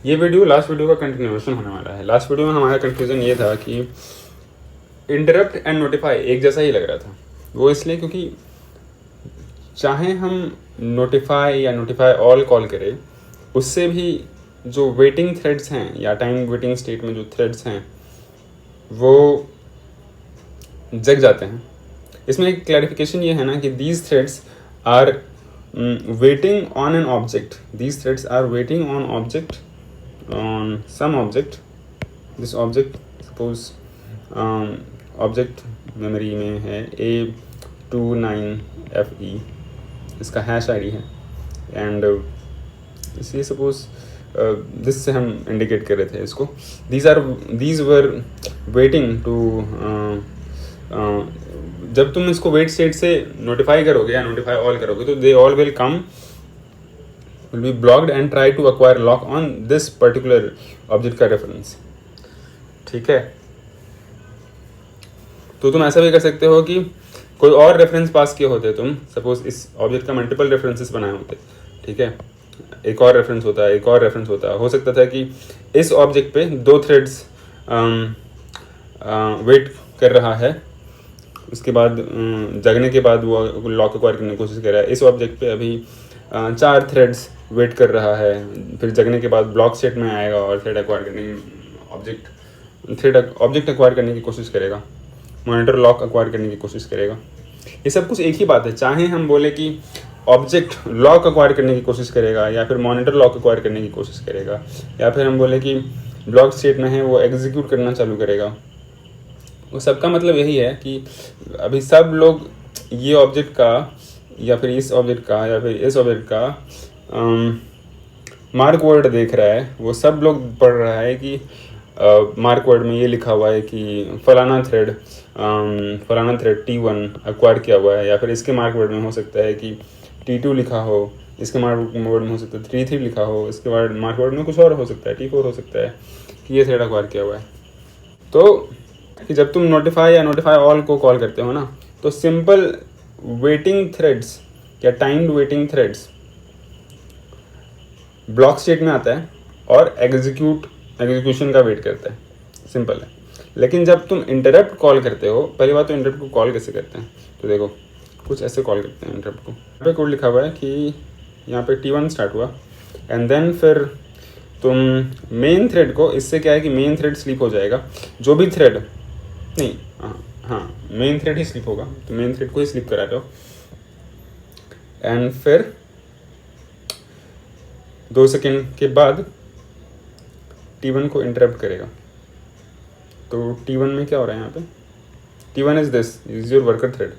ये video last video का continuation होने वाला है। लास्ट वीडियो में हमारा कंफ्यूजन ये था कि इंटरप्ट एंड नोटिफाई एक जैसा ही लग रहा था। वो इसलिए क्योंकि चाहे हम नोटिफाई या नोटिफाई ऑल कॉल करें, उससे भी जो वेटिंग थ्रेड्स हैं या टाइम वेटिंग स्टेट में जो थ्रेड्स हैं वो जग जाते हैं। इसमें एक क्लैरिफिकेशन ये है ना कि these threads are waiting on an object, these threads are waiting on object, on some object. This object suppose object memory में है A29FE, इसका हैश आईडी है एंड इसलिए सपोज दिस से हम इंडिकेट कर रहे थे इसको। दीज वर वेटिंग टू, जब तुम इसको वेट स्टेट से नोटिफाई करोगे या नोटिफाई ऑल करोगे तो they all will come, will be blocked and try to acquire lock on this particular object का रेफरेंस। ठीक है, तो तुम ऐसा भी कर सकते हो कि कोई और रेफरेंस पास किए होते तुम, सपोज इस ऑब्जेक्ट का मल्टीपल रेफरेंसेस बनाए होते, ठीक है, एक और रेफरेंस होता है, एक और रेफरेंस होता है। हो सकता था कि इस ऑब्जेक्ट पे 2 थ्रेड्स वेट कर रहा है, उसके बाद जगने के बाद वो लॉक एक्वायर करने की कोशिश कर रहा है। इस ऑब्जेक्ट पे अभी 4 थ्रेड्स वेट कर रहा है, फिर जगने के बाद ब्लॉक स्टेट में आएगा और थ्रेड एक्वायर करने ऑब्जेक्ट एक्वायर करने की कोशिश करेगा, मॉनिटर लॉक एक्वायर करने की कोशिश करेगा। ये सब कुछ एक ही बात है, चाहे हम बोले कि ऑब्जेक्ट लॉक एक्वायर करने की कोशिश करेगा या फिर मॉनिटर लॉक एक्वायर करने की कोशिश करेगा, या फिर हम बोले कि ब्लॉक स्टेट में है वो एग्जीक्यूट करना चालू करेगा। वो सबका मतलब यही है कि अभी सब लोग ये ऑब्जेक्ट का या फिर इस ऑब्जेक्ट का या फिर इस ऑब्जेक्ट का मार्क वर्ड देख रहा है। वो सब लोग पढ़ रहा है कि मार्क वर्ड में ये लिखा हुआ है कि फलाना थ्रेड T1 एक्वायर किया हुआ है, या फिर इसके मार्क वर्ड में हो सकता है कि T2 लिखा हो, इसके मार्क वर्ड में हो सकता है T3 लिखा हो, इसके बाद मार्क वर्ड में कुछ और हो सकता है, T4 हो सकता है कि ये थ्रेड एक्वायर किया हुआ है। तो कि जब तुम नोटिफाई या नोटिफाई ऑल को कॉल करते हो ना, तो सिंपल वेटिंग थ्रेड्स या timed waiting threads block state में आता है और एग्जीक्यूशन का वेट करता है, सिंपल है। लेकिन जब तुम इंटरप्ट कॉल करते हो, पहली बात तो इंटरप्ट को कॉल कैसे करते हैं, तो देखो कुछ ऐसे कॉल करते हैं इंटरप्ट को। यहाँ पे कोड लिखा हुआ है कि यहाँ पे T1 स्टार्ट हुआ एंड देन फिर तुम मेन थ्रेड को, इससे क्या है कि मेन थ्रेड स्लीप हो जाएगा, जो भी थ्रेड नहीं, हाँ मेन थ्रेड ही स्लीप होगा, तो मेन थ्रेड को ही स्लीप करा दो एंड फिर 2 सेकेंड के बाद T1 को इंटरप्ट करेगा। तो T1 में क्या हो रहा है, यहाँ पे T1 is your worker thread,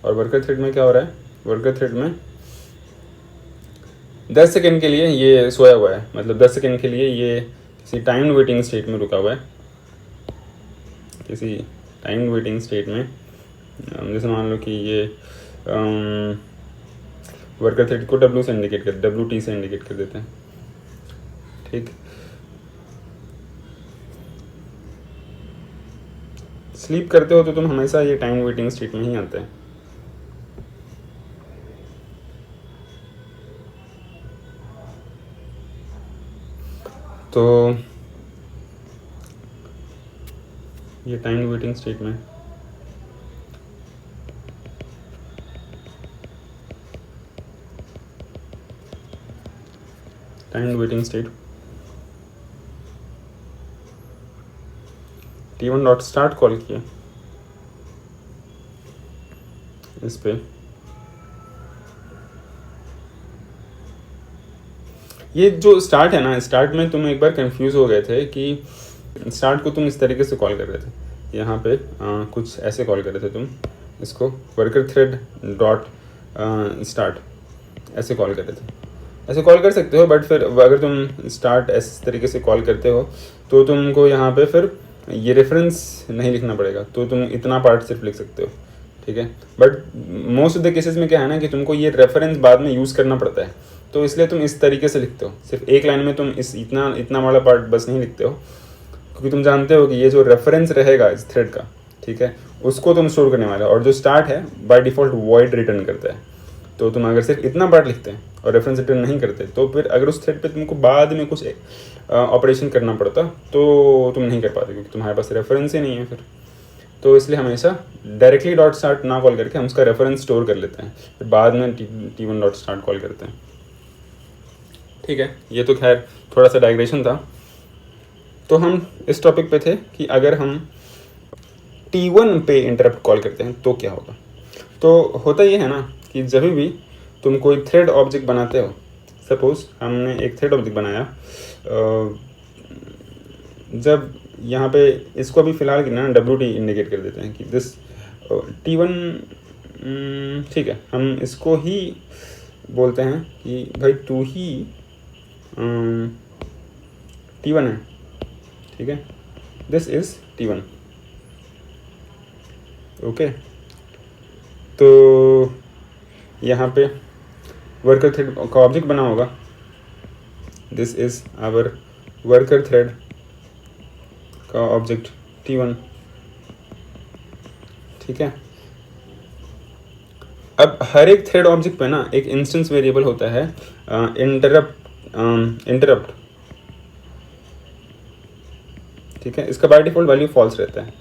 और वर्कर थ्रेड में क्या हो रहा है, वर्कर थ्रेड में 10 सेकेंड के लिए ये सोया हुआ है, मतलब 10 सेकेंड के लिए ये किसी टाइम वेटिंग स्टेट में रुका हुआ है, किसी टाइम वेटिंग स्टेट में। जैसे मान लो कि ये वर्कर थ्रेड को WT से इंडिकेट कर देते हैं, ठीक। स्लीप करते हो तो तुम हमेशा ये टाइम वेटिंग स्टेट में ही आते हैं। तो ये टाइम वेटिंग स्टेट में T1 डॉट स्टार्ट कॉल किया इस पे, ये जो स्टार्ट है ना, स्टार्ट में तुम एक बार कंफ्यूज हो गए थे कि स्टार्ट को तुम इस तरीके से कॉल कर रहे थे, यहाँ पे कुछ ऐसे कॉल कर रहे थे तुम इसको, वर्कर थ्रेड डॉट स्टार्ट ऐसे कॉल कर रहे थे। ऐसे कॉल कर सकते हो, बट फिर अगर तुम स्टार्ट इस तरीके से कॉल करते हो तो तुमको यहाँ पे फिर ये रेफरेंस नहीं लिखना पड़ेगा, तो तुम इतना पार्ट सिर्फ लिख सकते हो, ठीक है। But most of the cases में क्या है ना कि तुमको ये रेफरेंस बाद में यूज़ करना पड़ता है, तो इसलिए तुम इस तरीके से लिखते हो, सिर्फ एक लाइन में तुम इतना बड़ा पार्ट बस नहीं लिखते हो, क्योंकि तुम जानते हो कि ये जो रेफरेंस रहेगा इस थ्रेड का, ठीक है, उसको तुम स्टोर करने वाले हो, और जो स्टार्ट है बाय डिफ़ॉल्ट वॉइड रिटर्न करता है। तो तुम अगर सिर्फ इतना पार्ट लिखते हैं और रेफरेंस रिटर्न नहीं करते, तो फिर अगर उस थ्रेड पे तुमको बाद में कुछ ऑपरेशन करना पड़ता तो तुम नहीं कर पाते, क्योंकि तुम्हारे पास रेफरेंस ही नहीं है फिर। तो इसलिए हमेशा डायरेक्टली डॉट स्टार्ट ना कॉल करके हम उसका रेफरेंस स्टोर कर लेते हैं, फिर बाद में T1 डॉट स्टार्ट कॉल करते हैं। ठीक है, ये तो खैर थोड़ा सा डाइग्रेशन था। तो हम इस टॉपिक पे थे कि अगर हम T1 पे इंटरप्ट कॉल करते हैं तो क्या होगा। तो होता ये है ना कि जब भी तुम कोई थ्रेड ऑब्जेक्ट बनाते हो, सपोज हमने एक थ्रेड ऑब्जेक्ट बनाया, जब यहाँ पे इसको अभी फ़िलहाल कि ना WT इंडिकेट कर देते हैं कि दिस T1, ठीक है, हम इसको ही बोलते हैं कि भाई तू ही T1 है, ठीक है, दिस इज़ T1। ओके, तो यहाँ पे वर्कर थ्रेड का ऑब्जेक्ट बना होगा, this is our worker thread का ऑब्जेक्ट T1। ठीक है, अब हर एक थ्रेड ऑब्जेक्ट पे ना एक इंस्टेंस वेरिएबल होता है इंटरप्ट। ठीक है, इसका बाय डिफॉल्ट वैल्यू फॉल्स रहता है।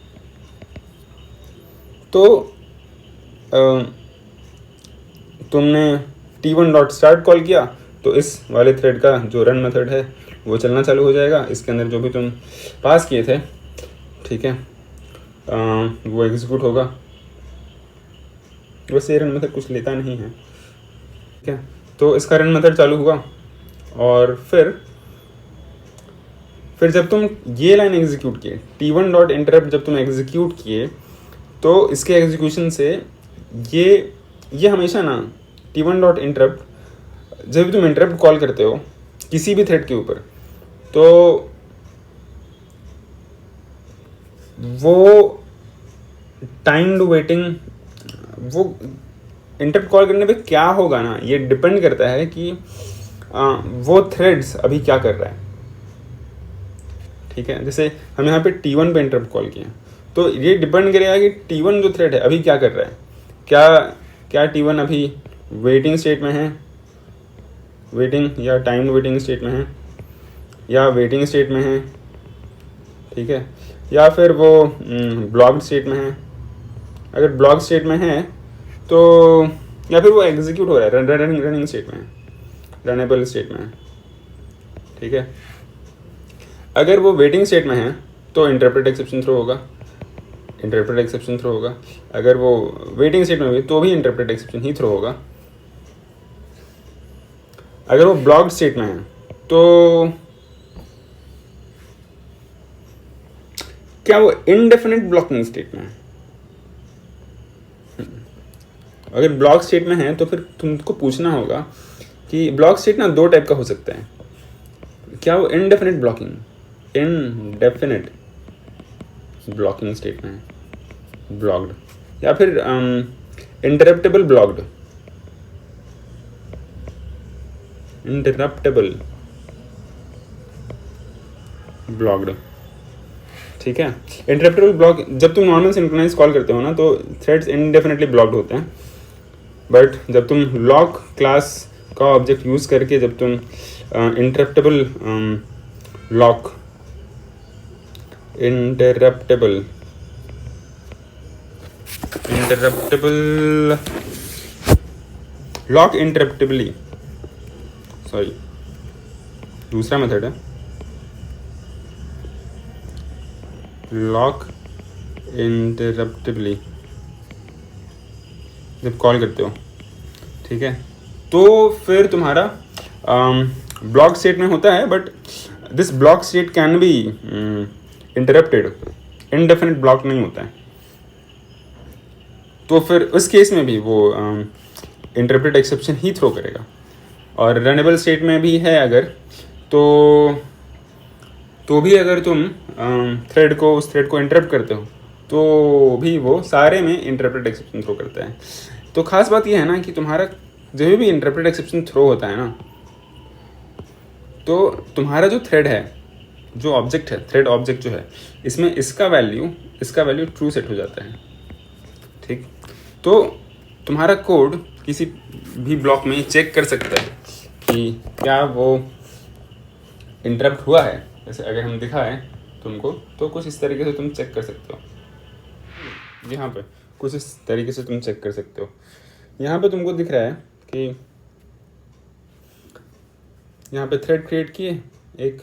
तो तुमने T1 डॉट स्टार्ट कॉल किया तो इस वाले थ्रेड का जो रन मेथड है वो चलना चालू हो जाएगा, इसके अंदर जो भी तुम पास किए थे, ठीक है, वो एग्जीक्यूट होगा। वैसे ये रन मेथड कुछ लेता नहीं है, ठीक है, तो इसका रन मेथड चालू हुआ और फिर जब तुम ये लाइन एग्जीक्यूट किए, T1 डॉट इंटरप्ट जब तुम एग्जीक्यूट किए तो इसके एग्जीक्यूशन से ये हमेशा ना T1 डॉट इंटरप्ट जब भी तुम इंटरप्ट कॉल करते हो किसी भी थ्रेड के ऊपर, तो वो टाइम्ड वेटिंग, वो इंटरप्ट कॉल करने पे क्या होगा ना, ये डिपेंड करता है कि वो थ्रेड्स अभी क्या कर रहा है। ठीक है, जैसे हम यहाँ पे T1 पे इंटरप्ट कॉल किए तो ये डिपेंड करेगा कि T1 जो थ्रेड है अभी क्या कर रहा है, क्या T1 अभी वेटिंग स्टेट में है, वेटिंग या टाइम वेटिंग स्टेट में है, या वेटिंग स्टेट में है, ठीक है, या फिर वो ब्लॉक्ड स्टेट में है। अगर ब्लॉक स्टेट में है तो, या फिर वो एग्जीक्यूट हो रहा है, रनिंग स्टेट में है, रनेबल स्टेट में है। ठीक है, अगर वो वेटिंग स्टेट में है तो इंटरप्रेट एक्सेप्शन थ्रो होगा, अगर वो वेटिंग स्टेट में भी तो भी इंटरप्रेट एक्सेप्शन ही थ्रो होगा। अगर वो ब्लॉक्ड स्टेट में है तो क्या वो इनडेफिनिट ब्लॉकिंग स्टेट में है। अगर ब्लॉक स्टेट में है तो फिर तुमको पूछना होगा कि ब्लॉक स्टेट ना दो टाइप का हो सकता है, क्या वो इनडेफिनिट ब्लॉकिंग स्टेट में है, ब्लॉक्ड, या फिर इंटरप्टेबल ब्लॉक्ड, ठीक है। इंटरप्टेबल ब्लॉक, जब तुम नॉर्मल सिंक्रोनाइज कॉल करते हो ना तो थ्रेड्स इनडेफिनेटली ब्लॉक्ड होते हैं, बट जब तुम लॉक क्लास का ऑब्जेक्ट यूज़ करके जब तुम इंटरप्टेबल लॉक इंटरप्टेबली, सॉरी दूसरा मेथड है, लॉक इंटरप्टेबली जब कॉल करते हो, ठीक है, तो फिर तुम्हारा ब्लॉक स्टेट में होता है, but this block state can be interrupted, indefinite block नहीं होता है। तो फिर उस केस में भी वो इंटरप्रेट एक्सेप्शन ही थ्रो करेगा। और रनेबल स्टेट में भी है अगर, तो भी अगर तुम उस थ्रेड को इंटरप्ट करते हो तो भी वो सारे में इंटरप्रेट एक्सेप्शन थ्रो करता है। तो खास बात यह है ना कि तुम्हारा जब भी इंटरप्रेट एक्सेप्शन थ्रो होता है ना, तो तुम्हारा जो थ्रेड है, जो ऑब्जेक्ट है, थ्रेड ऑब्जेक्ट जो है, इसमें इसका वैल्यू ट्रू सेट हो जाता है। ठीक, तो तुम्हारा कोड किसी भी ब्लॉक में चेक कर सकता है कि क्या वो इंटरप्ट हुआ है, जैसे अगर हम दिखाएं तुमको तो कुछ इस तरीके से तुम चेक कर सकते हो। यहाँ पे कुछ इस तरीके से तुम चेक कर सकते हो। यहाँ पे तुमको दिख रहा है कि यहाँ पे थ्रेड क्रिएट किए एक,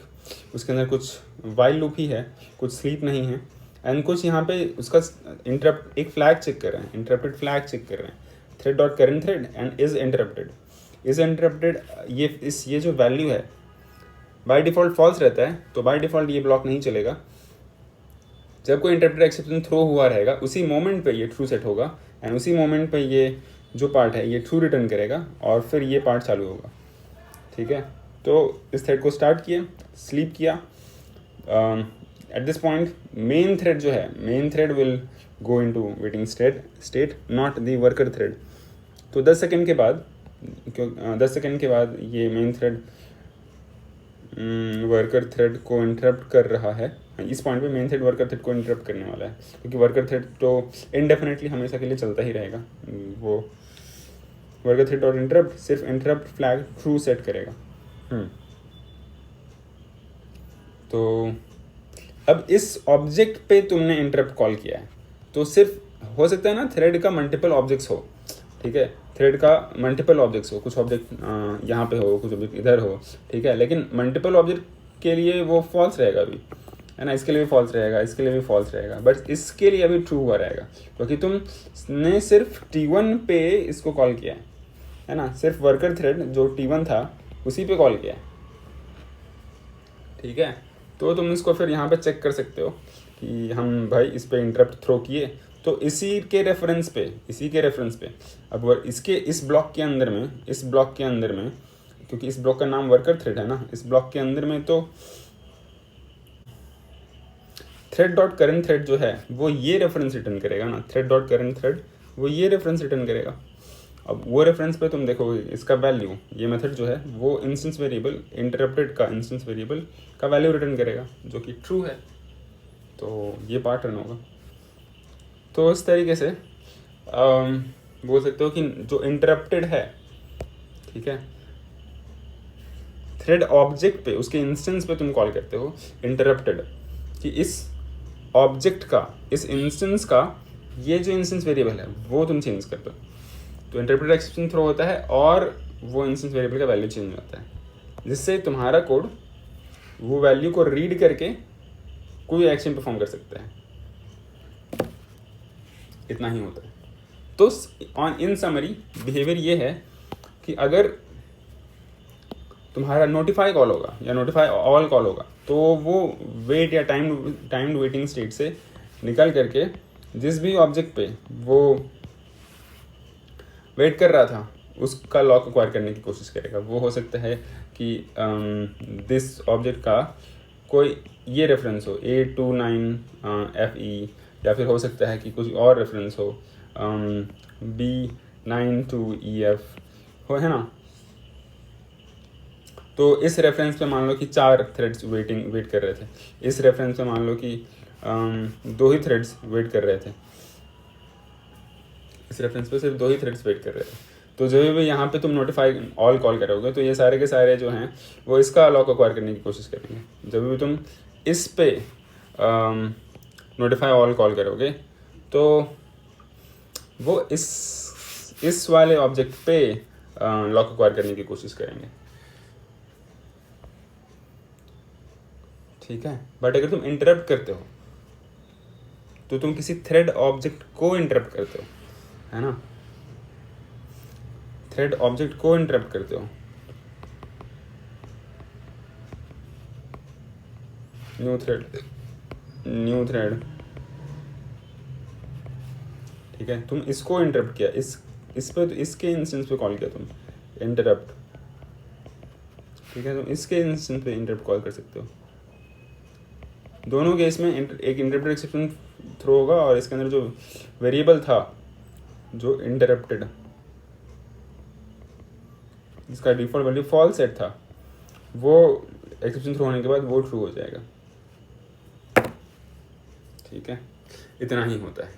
उसके अंदर कुछ वाइल लूप ही है, कुछ स्लीप नहीं है, एंड कुछ यहाँ पे उसका इंटरप्ट एक फ्लैग चेक कर रहे हैं, इंटरप्टेड फ्लैग चेक कर रहे हैं, thread dot current thread and is interrupted ये जो वैल्यू है बाय डिफ़ॉल्ट फॉल्स रहता है, तो बाय डिफ़ॉल्ट ये ब्लॉक नहीं चलेगा। जब कोई इंटरप्टेड एक्सेप्शन थ्रो हुआ रहेगा उसी मोमेंट पे ये ट्रू सेट होगा, एंड उसी मोमेंट पे ये जो पार्ट है ये ट्रू रिटर्न करेगा, और फिर ये पार्ट चालू होगा। ठीक है, तो इस थ्रेड को स्टार्ट किया, स्लीप किया। At this point main thread जो है, main thread will go into waiting state not the worker thread. तो 10 सेकेंड के बाद 10 सेकेंड के बाद ये मेन थ्रेड वर्कर थ्रेड को इंटरप्ट कर रहा है। इस पॉइंट पे मेन थ्रेड वर्कर थ्रेड को इंटरप्ट करने वाला है, क्योंकि वर्कर थ्रेड तो इनडेफिनेटली हमेशा के लिए चलता ही रहेगा। वो वर्कर थ्रेड और इंटरप्ट सिर्फ इंटरप्ट फ्लैग ट्रू सेट करेगा। तो अब इस ऑब्जेक्ट पे तुमने इंटरप्ट कॉल किया है, तो सिर्फ हो सकता है ना थ्रेड का मल्टीपल ऑब्जेक्ट्स हो। ठीक है, थ्रेड का मल्टीपल ऑब्जेक्ट्स हो, कुछ ऑब्जेक्ट यहाँ पे हो, कुछ ऑब्जेक्ट इधर हो। ठीक है, लेकिन मल्टीपल ऑब्जेक्ट के लिए वो फॉल्स रहेगा अभी, है ना, इसके लिए भी फॉल्स रहेगा, इसके लिए भी फॉल्स रहेगा, बट इसके लिए अभी ट्रू हुआ रहेगा, क्योंकि तुमने सिर्फ T1 पे इसको कॉल किया है ना, सिर्फ वर्कर थ्रेड जो T1 था उसी पे कॉल किया है। ठीक है, तो तुम इसको फिर यहाँ पे चेक कर सकते हो कि हम भाई इस पे इंटरप्ट थ्रो किए, तो इसी के रेफरेंस पे अब इसके इस ब्लॉक के अंदर में क्योंकि इस ब्लॉक का नाम वर्कर थ्रेड है ना, इस ब्लॉक के अंदर में तो थ्रेड डॉट करेंट थ्रेड जो है वो ये रेफरेंस रिटर्न करेगा ना, थ्रेड डॉट करेंट थ्रेड वो ये रेफरेंस रिटर्न करेगा। अब वो रेफरेंस पे तुम देखोगे इसका वैल्यू, ये मेथड जो है वो इंस्टेंस वेरिएबल इंटरप्टेड का इंस्टेंस वेरिएबल का वैल्यू रिटर्न करेगा, जो कि ट्रू है, तो ये पार्ट रन होगा। तो इस तरीके से बोल सकते हो कि जो इंटरप्टेड है, ठीक है, थ्रेड ऑब्जेक्ट पे उसके इंस्टेंस पे तुम कॉल करते हो इंटरप्टेड, कि इस ऑब्जेक्ट का, इस इंस्टेंस का ये जो इंस्टेंस वेरिएबल है वो तुम चेंज कर दो, तो इंटरप्टेड एक्सेप्शन थ्रो होता है और वो इंस्टेंस वेरिएबल का वैल्यू चेंज होता है, जिससे तुम्हारा कोड वो वैल्यू को रीड करके कोई एक्शन परफॉर्म कर सकता है। इतना ही होता है। तो ऑन इन समरी बिहेवियर ये है कि अगर तुम्हारा नोटिफाई कॉल होगा या नोटिफाई ऑल कॉल होगा, तो वो वेट या टाइम्ड वेटिंग स्टेट से निकल करके जिस भी ऑब्जेक्ट पे वो वेट कर रहा था उसका लॉक एक्वायर करने की कोशिश करेगा। वो हो सकता है कि दिस ऑब्जेक्ट का कोई ये रेफरेंस हो A29FE, या फिर हो सकता है कि कुछ और रेफरेंस हो B92EF हो, है ना। तो इस रेफरेंस पे मान लो कि 4 थ्रेड्स वेट कर रहे थे, इस रेफरेंस पे मान लो कि 2 ही थ्रेड्स वेट कर रहे थे, इस रेफरेंस पे सिर्फ 2 ही थ्रेड्स वेट कर रहे थे। तो जो भी यहाँ पे तुम नोटिफाई ऑल कॉल करोगे तो ये सारे के सारे जो हैं वो इसका लॉक एक्वायर करने की कोशिश करेंगे। जब भी तुम इस पे नोटिफाई ऑल कॉल करोगे तो वो इस वाले ऑब्जेक्ट पे लॉक एक्वायर करने की कोशिश करेंगे। ठीक है, बट अगर तुम इंटरप्ट करते हो तो तुम किसी थ्रेड ऑब्जेक्ट को इंटरप्ट करते हो, है ना, थ्रेड ऑब्जेक्ट को इंटरप्ट करते हो। न्यू थ्रेड, ठीक है, तुम इसको इंटरप्ट किया, इस पे तो इसके इंस्टेंस पे कॉल किया तुम इंटरप्ट, ठीक है, तुम इसके इंस्टेंस पे इंटरप्ट कॉल कर सकते हो। दोनों केस में एक इंटरप्टेड एक्सेप्शन थ्रो होगा और इसके अंदर जो वेरिएबल था जो इंटरप्टेड, जिसका डिफॉल्ट वैल्यू फॉल्स सेट था, वो एक्सेप्शन थ्रो होने के बाद वो ट्रू हो जाएगा। ठीक है, इतना ही होता है।